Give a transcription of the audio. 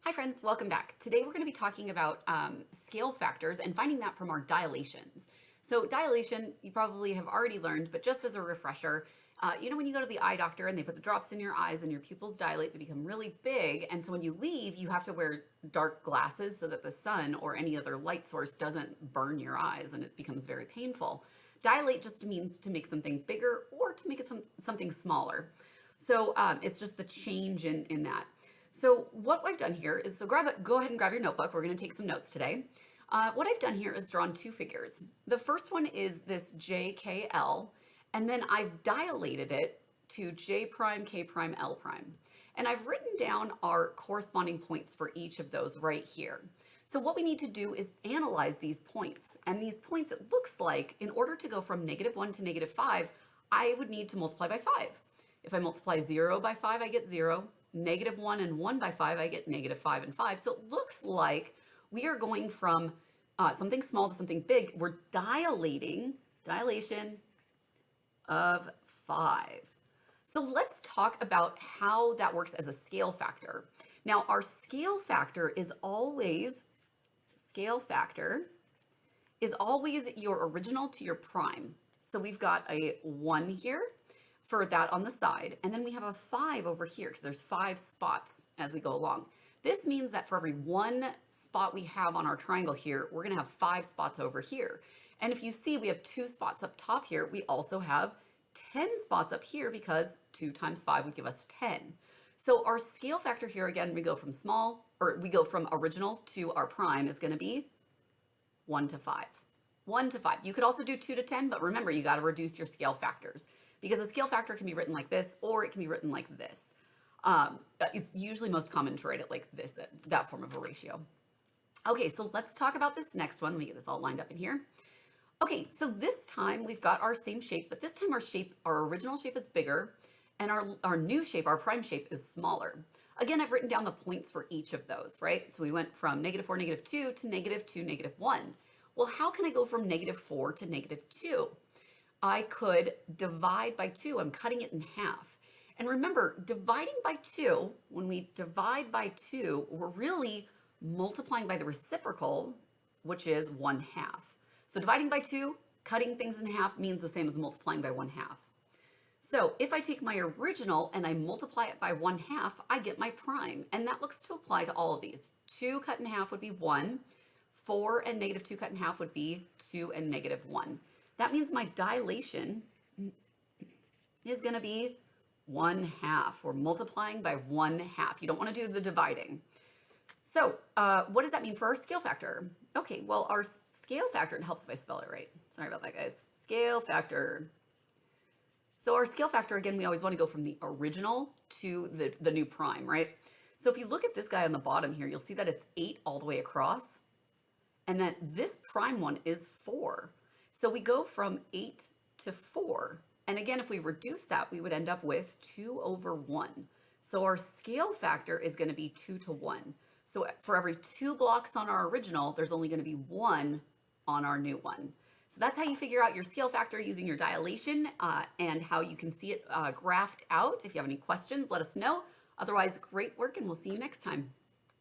Hi friends, welcome back. Today we're going to be talking about scale factors and finding that from our dilations. So dilation, you probably have already learned, but just as a refresher, when you go to the eye doctor and they put the drops in your eyes and your pupils dilate, they become really big. And so when you leave, you have to wear dark glasses so that the sun or any other light source doesn't burn your eyes and it becomes very painful. Dilate just means to make something bigger or to make it something smaller. So it's just the change in that. So what I've done here is, go ahead and grab your notebook. We're going to take some notes today. What I've done here is drawn two figures. The first one is this JKL, and then I've dilated it to J prime, K prime, L prime. And I've written down our corresponding points for each of those right here. So what we need to do is analyze these points. And these points, it looks like, in order to go from -1 to -5, I would need to multiply by 5. If I multiply 0 by 5, I get 0. -1 and 1 by 5, I get -5 and 5. So it looks like we are going from something small to something big. We're dilation of 5. So let's talk about how that works as a scale factor. Now, our scale factor is always your original to your prime. So we've got a 1 here for that on the side, and then we have a 5 over here because there's 5 spots as we go along. This means that for every 1 spot we have on our triangle here, we're going to have 5 spots over here. And if you see, we have 2 spots up top here. We also have 10 spots up here because 2 times 5 would give us 10. So our scale factor here, again, we go from original to our prime is going to be 1 to 5. 1 to 5. You could also do 2 to 10, but remember, you got to reduce your scale factors, because a scale factor can be written like this, or it can be written like this. It's usually most common to write it like this, that form of a ratio. Okay, so let's talk about this next one. Let me get this all lined up in here. Okay, so this time we've got our same shape, but this time our original shape is bigger, and our new shape, our prime shape, is smaller. Again, I've written down the points for each of those, right? So we went from -4, -2 to -2, -1. Well, how can I go from -4 to -2? I could divide by 2. I'm cutting it in half. And remember, dividing by 2, when we divide by 2, we're really multiplying by the reciprocal, which is 1/2. So dividing by 2, cutting things in half means the same as multiplying by 1/2. So if I take my original and I multiply it by 1/2, I get my prime. And that looks to apply to all of these. 2 cut in half would be 1. 4 and -2 cut in half would be 2 and -1. That means my dilation is going to be 1/2. We're multiplying by 1/2. You don't want to do the dividing. So what does that mean for our scale factor? Okay, well, our scale factor, it helps if I spell it right. Sorry about that, guys. Scale factor. So our scale factor, again, we always want to go from the original to the new prime, right? So if you look at this guy on the bottom here, you'll see that it's 8 all the way across, and that this prime one is 4. So we go from 8 to 4. And again, if we reduce that, we would end up with 2 over 1. So our scale factor is going to be 2 to 1. So for every 2 blocks on our original, there's only going to be 1 on our new one. So that's how you figure out your scale factor using your dilation and how you can see it graphed out. If you have any questions, let us know. Otherwise, great work, and we'll see you next time.